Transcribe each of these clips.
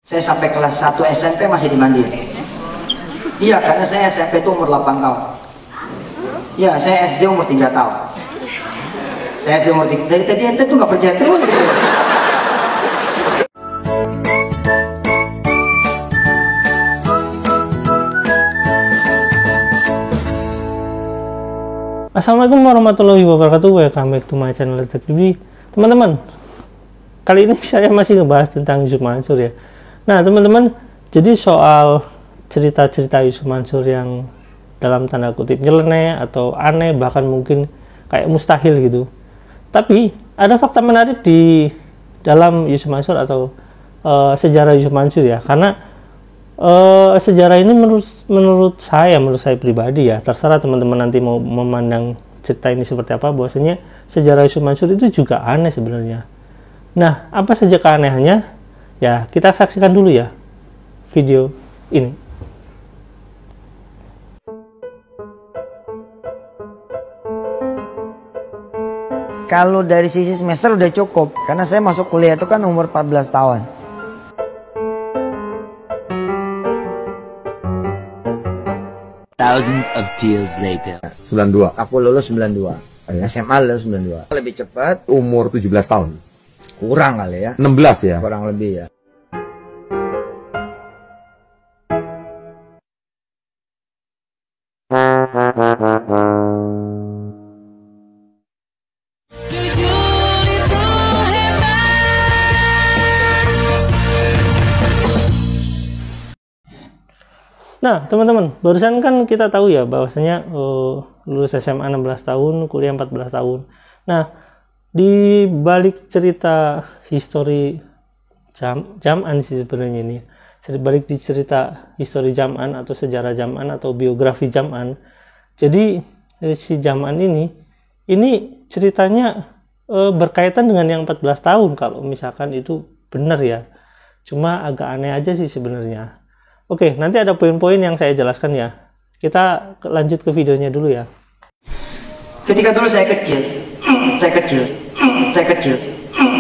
Saya sampai kelas 1 SMP masih dimandiin. Iya, karena saya SMP itu umur 8 tahun. Iya, saya SD umur 3 tahun. Saya SD umur 3. Dari tadi ente tuh gak percaya terus gitu. Assalamualaikum warahmatullahi wabarakatuh. Welcome back to my channel Teknologi. Teman-teman, kali ini saya masih ngebahas tentang Yusuf Mansur ya. Nah teman-teman, jadi soal cerita-cerita Yusuf Mansur yang dalam tanda kutip nyeleneh atau aneh, bahkan mungkin kayak mustahil gitu. Tapi ada fakta menarik di dalam Yusuf Mansur atau sejarah Yusuf Mansur ya. Karena sejarah ini menurut saya pribadi ya, terserah teman-teman nanti mau memandang cerita ini seperti apa, bahwasanya sejarah Yusuf Mansur itu juga aneh sebenarnya. Nah, apa saja keanehannya? Ya, kita saksikan dulu ya video ini. Kalau dari sisi semester udah cukup, karena saya masuk kuliah itu kan umur 14 tahun. Thousands of tears later. 92. Aku lulus 92. Ya. SMA lulus 92. Lebih cepat, Umur 17 tahun. kurang kali ya. 16 ya. Kurang lebih ya. Nah teman-teman, barusan kan kita tahu ya bahwasanya lulus SMA 16 tahun, kuliah 14 tahun. Nah, di balik cerita histori Jam'an sih sebenarnya ini, balik di cerita histori Jam'an atau sejarah Jam'an atau biografi Jam'an. Jadi si Jam'an ini ceritanya berkaitan dengan yang 14 tahun kalau misalkan itu benar ya. Cuma agak aneh aja sih sebenarnya. Oke, nanti ada poin-poin yang saya jelaskan ya. Kita lanjut ke videonya dulu ya. Ketika dulu saya kecil,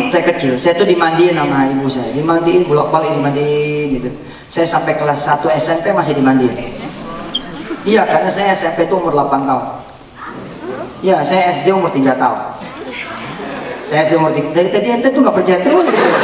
saya tuh dimandiin sama ibu saya. Dimandiin, bolak-balik dimandiin gitu. Saya sampai kelas 1 SMP masih dimandiin. Iya, karena saya SMP itu umur 8 tahun. Iya, saya SD umur 3 tahun. Saya SD umur 3. Dari tadi ente tuh gak percaya terus gitu.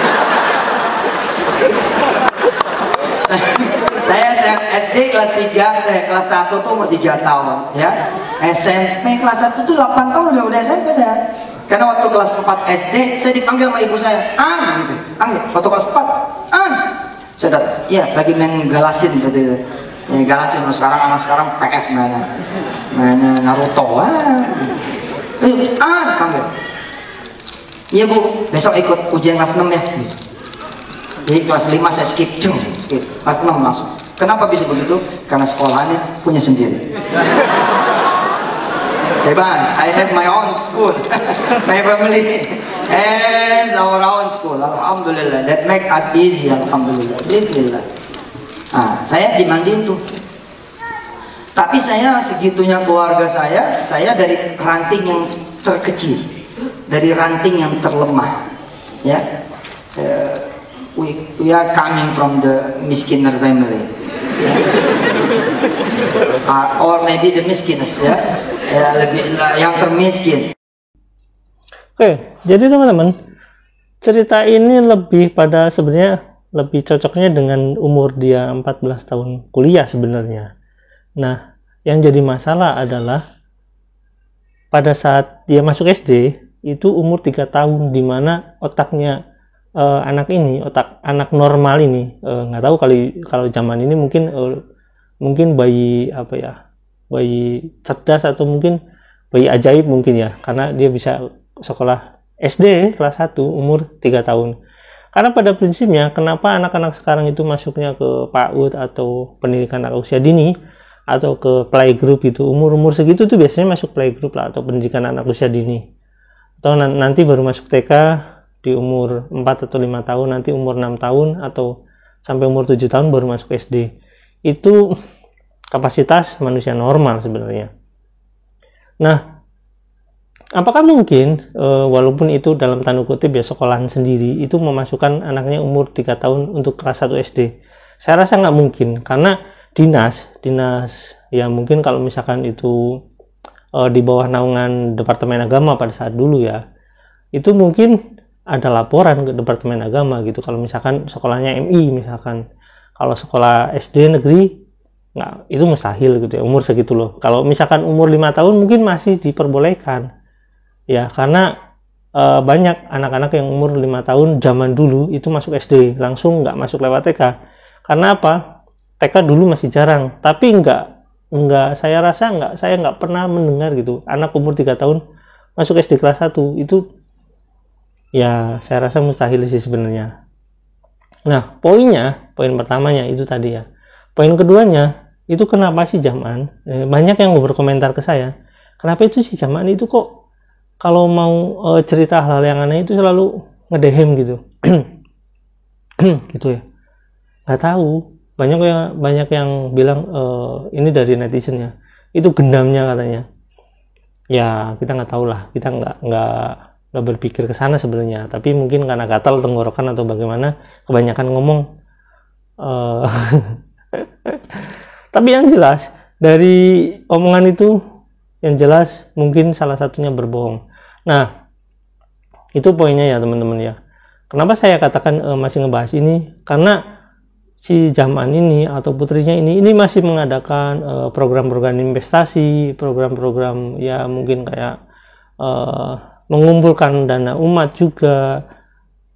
Saya SD kelas 3, kelas 1 tuh umur 3 tahun ya. SMP kelas 1 tuh 8 tahun udah SMP saya. Karena waktu kelas 4 SD saya dipanggil sama ibu saya, "An," gitu. Panggil. Waktu kelas 4, "An." Saya datang, "Iya, lagi main galasin," gitu. Ya, galasin sekarang anak sekarang PS mana Naruto. "An," panggil. "Iya, Bu, besok ikut ujian kelas 6 ya." Jadi kelas 5 saya skip. Kelas 6 langsung. Kenapa bisa begitu? Karena sekolahannya punya sendiri. I have my own school, my family has our own school. Alhamdulillah, that make us easy. Alhamdulillah, Bismillah. Nah, saya dimandiin tuh. Tapi saya segitunya keluarga saya dari ranting yang terkecil, dari ranting yang terlemah, ya. We are coming from the miskiner family, or maybe the miskiners ya, lebih yang termiskin. Oke, jadi teman-teman, cerita ini lebih pada sebenarnya lebih cocoknya dengan umur dia 14 tahun kuliah sebenarnya. Nah, yang jadi masalah adalah pada saat dia masuk SD itu umur 3 tahun, dimana otaknya otak anak normal ini, nggak tahu kalau zaman ini mungkin bayi bayi cerdas atau mungkin bayi ajaib mungkin ya, karena dia bisa sekolah SD kelas 1 umur 3 tahun. Karena pada prinsipnya kenapa anak-anak sekarang itu masuknya ke PAUD atau pendidikan anak usia dini atau ke playgroup itu, umur segitu tuh biasanya masuk playgroup lah atau pendidikan anak usia dini, atau nanti baru masuk TK di umur 4 atau 5 tahun, nanti umur 6 tahun atau sampai umur 7 tahun baru masuk SD. Itu kapasitas manusia normal sebenarnya. Nah, apakah mungkin walaupun itu dalam tanda kutip ya sekolahan sendiri itu memasukkan anaknya umur 3 tahun untuk kelas 1 SD? Saya rasa nggak mungkin, karena dinas ya mungkin kalau misalkan itu di bawah naungan Departemen Agama pada saat dulu ya, itu mungkin ada laporan ke Departemen Agama gitu kalau misalkan sekolahnya MI misalkan. Kalau sekolah SD negeri nggak, itu mustahil gitu ya umur segitu loh. Kalau misalkan umur 5 tahun mungkin masih diperbolehkan ya, karena banyak anak-anak yang umur 5 tahun zaman dulu itu masuk SD langsung, nggak masuk lewat TK. Karena apa? TK dulu masih jarang, tapi saya rasa saya nggak pernah mendengar gitu anak umur 3 tahun masuk SD kelas 1. Itu ya saya rasa mustahil sih sebenarnya. Nah, poin pertamanya itu tadi ya. Poin keduanya, itu kenapa sih Jaman? Banyak yang berkomentar ke saya, kenapa itu sih Jaman itu kok kalau mau cerita hal-hal yang aneh itu selalu ngedehem gitu. Gitu ya. Nggak tahu. Banyak yang bilang ini dari netizen ya. Itu gendamnya katanya. Ya, kita nggak tahu lah. Kita nggak berpikir ke sana sebenarnya, tapi mungkin karena gatal tenggorokan atau bagaimana kebanyakan ngomong. Tapi yang jelas dari omongan itu, yang jelas mungkin salah satunya berbohong. Nah, itu poinnya ya teman-teman ya. Kenapa saya katakan masih ngebahas ini? Karena si Jaman ini atau putrinya ini masih mengadakan program-program investasi, program-program ya mungkin kayak mengumpulkan dana umat juga.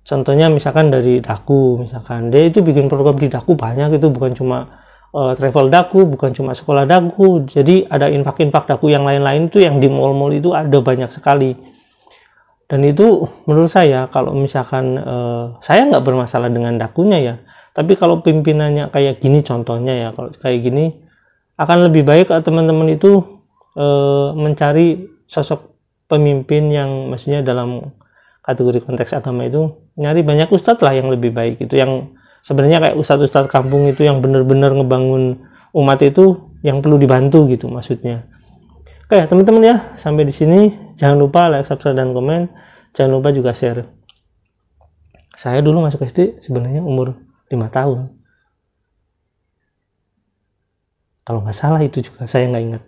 Contohnya misalkan dari Daku, misalkan dia itu bikin program di Daku banyak, itu bukan cuma travel Daku, bukan cuma sekolah Daku, jadi ada infak-infak Daku yang lain-lain itu yang di mall-mall itu ada banyak sekali. Dan itu menurut saya kalau misalkan saya nggak bermasalah dengan Dakunya ya, tapi kalau pimpinannya kayak gini contohnya ya, kalau kayak gini akan lebih baik teman-teman itu mencari sosok pemimpin yang maksudnya dalam kategori konteks agama itu nyari banyak ustadz lah yang lebih baik, itu yang sebenarnya kayak ustadz kampung itu yang benar-benar ngebangun umat itu yang perlu dibantu gitu maksudnya. Oke teman-teman ya, sampai di sini jangan lupa like, subscribe dan komen, jangan lupa juga share. Saya dulu masuk SD sebenarnya umur 5 tahun kalau nggak salah, itu juga saya nggak ingat.